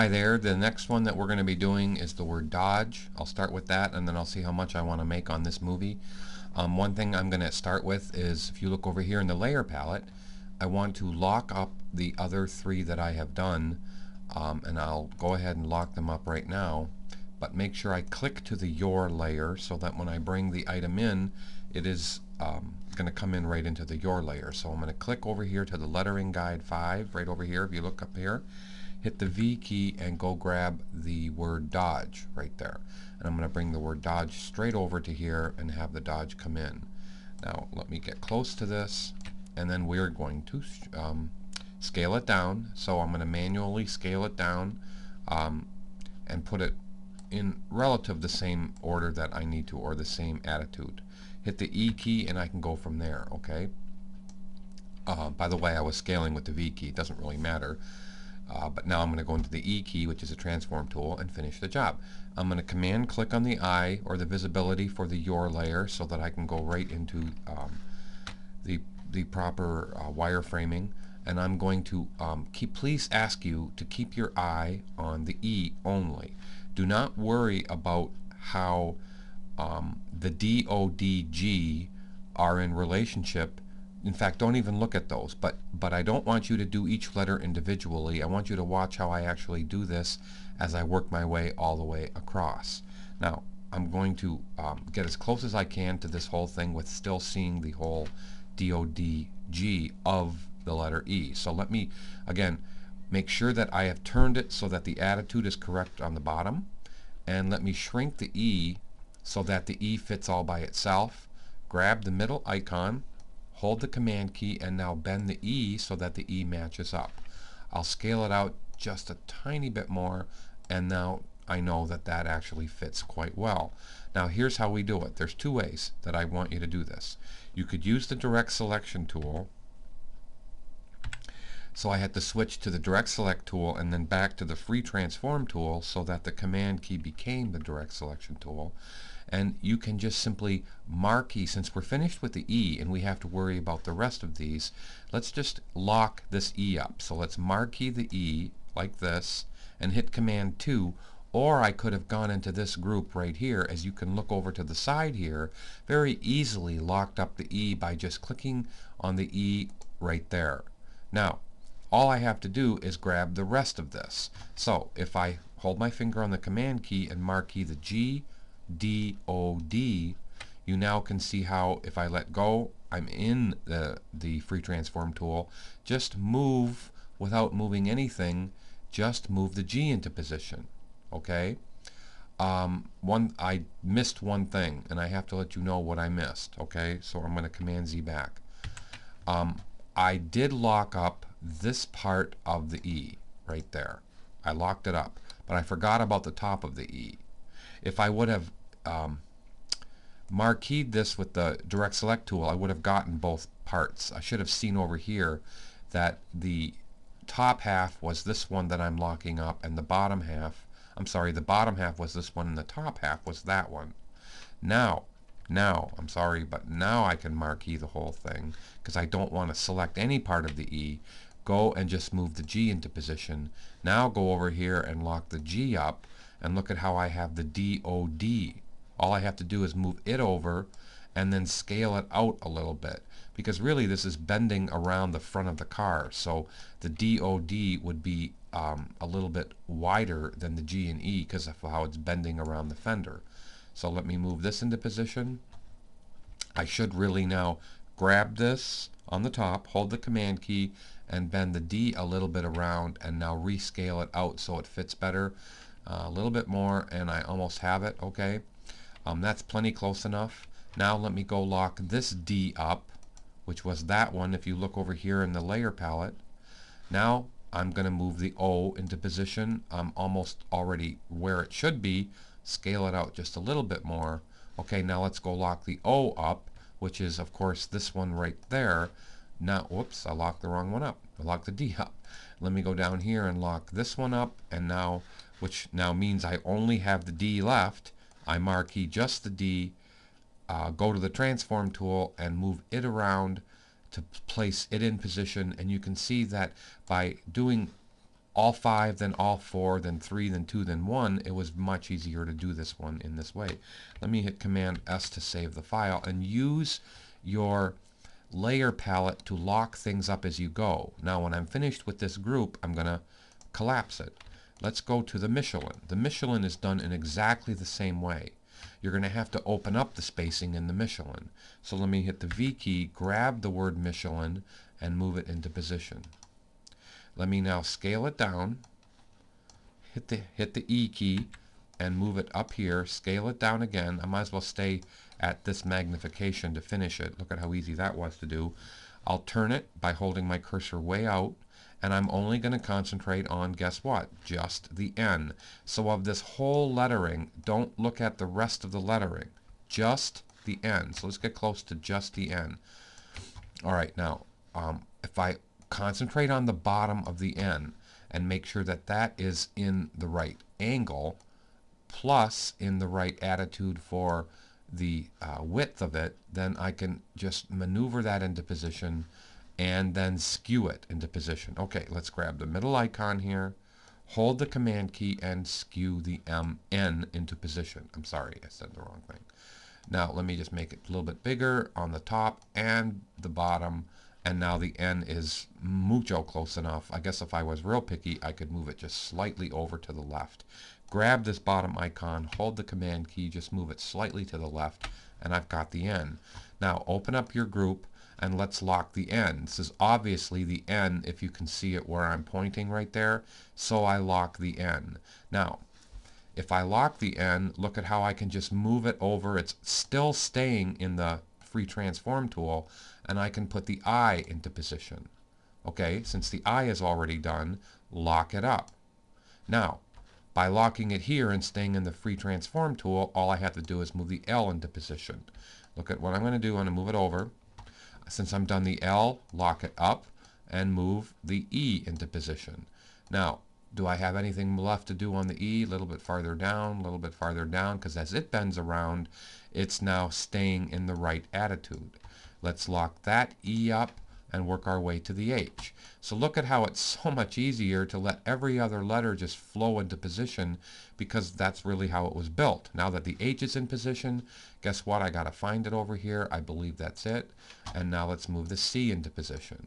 Hi there. The next one that we're going to be doing is the word dodge. I'll start with that and then I'll see how much I want to make on this movie. One thing I'm going to start with is, if you look over here in the layer palette, I want to lock up the other three that I have done, and I'll go ahead and lock them up right now. But make sure I click to the your layer so that when I bring the item in, it is going to come in right into the your layer. So I'm going to click over here to the lettering guide 5 right over here. If you look up here, hit the V key and go grab the word dodge right there. And I'm going to bring the word dodge straight over to here and have the dodge come in. Now let me get close to this, and then we're going to scale it down. So I'm going to manually scale it down and put it in relative the same order that I need to, or the same attitude. Hit the E key and I can go from there. Okay. By the way, I was scaling with the V key. It doesn't really matter. But now I'm going to go into the E key, which is a transform tool, and finish the job. I'm going to command click on the eye or the visibility for the your layer so that I can go right into the proper wireframing. And I'm going to please ask you to keep your eye on the E only. Do not worry about how the D, O, D, G are in relationship. In fact, don't even look at those. But I don't want you to do each letter individually. I want you to watch how I actually do this as I work my way all the way across. Now, I'm going to get as close as I can to this whole thing with still seeing the whole D-O-D-G of the letter E. So let me, again, make sure that I have turned it so that the attitude is correct on the bottom. And let me shrink the E so that the E fits all by itself. Grab the middle icon, hold the command key, and now bend the E so that the E matches up. I'll scale it out just a tiny bit more, and now I know that that actually fits quite well. Now here's how we do it. There's two ways that I want you to do this. You could use the direct selection tool. So I had to switch to the direct select tool and then back to the free transform tool so that the command key became the direct selection tool. And you can just simply marquee, since we're finished with the E and we have to worry about the rest of these, let's just lock this E up. So let's marquee the E like this and hit command 2, or I could have gone into this group right here. As you can look over to the side here, very easily locked up the E by just clicking on the E right there. Now all I have to do is grab the rest of this. So if I hold my finger on the command key and marquee the G, D, O, D, you now can see how if I let go, I'm in the free transform tool. Just move without moving anything, just move the G into position. Okay? I missed one thing, and I have to let you know what I missed. Okay? So I'm going to command Z back. I did lock up this part of the E right there. I locked it up, but I forgot about the top of the E. If I would have marqueed this with the direct select tool, I would have gotten both parts. I should have seen over here that the top half was this one that I'm locking up, and the bottom half, I'm sorry, the bottom half was this one and the top half was that one. Now, I'm sorry, but now I can marquee the whole thing because I don't want to select any part of the E. Go and just move the G into position. Now go over here and lock the G up, and look at how I have the D-O-D. All I have to do is move it over and then scale it out a little bit, because really this is bending around the front of the car. So the D-O-D would be a little bit wider than the G and E because of how it's bending around the fender. So let me move this into position. I should really now grab this on the top, hold the command key, and bend the D a little bit around, and now rescale it out so it fits better. A little bit more, and I almost have it. Okay, that's plenty close enough. Now let me go lock this D up, which was that one if you look over here in the layer palette. Now I'm going to move the O into position. I'm almost already where it should be. Scale it out just a little bit more. Okay, now let's go lock the O up, which is of course this one right there. Now, whoops, I locked the wrong one up. I locked the D up. Let me go down here and lock this one up, and now, which now means I only have the D left. I marquee just the D, go to the transform tool and move it around to place it in position, and you can see that by doing all 5, then all 4, then 3, then 2, then 1, it was much easier to do this one in this way. Let me hit Command S to save the file and use your layer palette to lock things up as you go. Now when I'm finished with this group, I'm going to collapse it. Let's go to the Michelin. The Michelin is done in exactly the same way. You're going to have to open up the spacing in the Michelin. So let me hit the V key, grab the word Michelin, and move it into position. Let me now scale it down, hit the E key, and move it up here, scale it down again. I might as well stay at this magnification to finish it. Look at how easy that was to do. I'll turn it by holding my cursor way out, and I'm only going to concentrate on, guess what, just the N. So of this whole lettering, don't look at the rest of the lettering, just the N. So let's get close to just the N. All right, now if I concentrate on the bottom of the N and make sure that that is in the right angle, plus in the right attitude for the width of it, then I can just maneuver that into position and then skew it into position. Okay, let's grab the middle icon here, hold the Command key, and skew the N into position. I'm sorry, I said the wrong thing. Now let me just make it a little bit bigger on the top and the bottom, and now the N is mucho close enough. I guess if I was real picky, I could move it just slightly over to the left. Grab this bottom icon, hold the Command key, just move it slightly to the left, and I've got the N. Now open up your group and let's lock the N. This is obviously the N, if you can see it where I'm pointing right there, so I lock the N. Now if I lock the N, look at how I can just move it over. It's still staying in the free transform tool, and I can put the I into position. Okay, since the I is already done, lock it up. Now by locking it here and staying in the free transform tool, all I have to do is move the L into position. Look at what I'm going to do. I'm going to move it over. Since I'm done the L, lock it up and move the E into position. Now, do I have anything left to do on the E? A little bit farther down, a little bit farther down, because as it bends around, it's now staying in the right attitude. Let's lock that E up and work our way to the H. So look at how it's so much easier to let every other letter just flow into position, because that's really how it was built. Now that the H is in position, guess what? I got to find it over here. I believe that's it. And now let's move the C into position.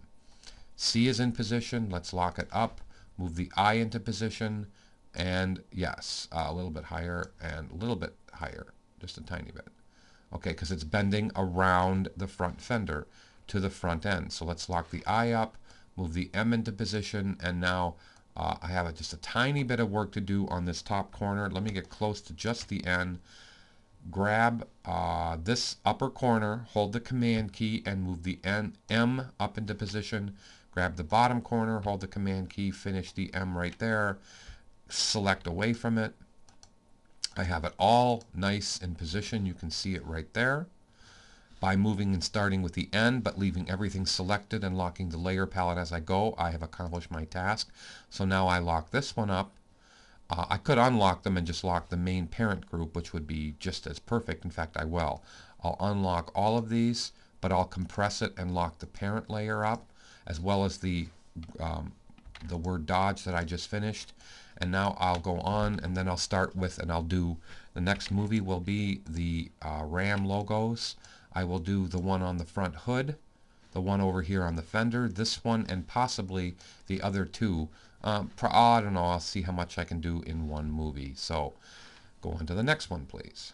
C is in position. Let's lock it up. Move the I into position. And yes, a little bit higher and a little bit higher. Just a tiny bit. Okay, because it's bending around the front fender to the front end. So let's lock the I up, move the M into position, and now I have just a tiny bit of work to do on this top corner. Let me get close to just the N. Grab this upper corner, hold the Command key, and move the M up into position. Grab the bottom corner, hold the Command key, finish the M right there. Select away from it. I have it all nice in position. You can see it right there. By moving and starting with the N, but leaving everything selected and locking the layer palette as I go, I have accomplished my task. So now I lock this one up. I could unlock them and just lock the main parent group, which would be just as perfect. In fact, I will. I'll unlock all of these, but I'll compress it and lock the parent layer up, as well as the word Dodge that I just finished. And now I'll go on, and then I'll start with, and I'll do, the next movie will be the Ram logos. I will do the one on the front hood, the one over here on the fender, this one, and possibly the other two. I don't know, I'll see how much I can do in one movie. So go on to the next one, please.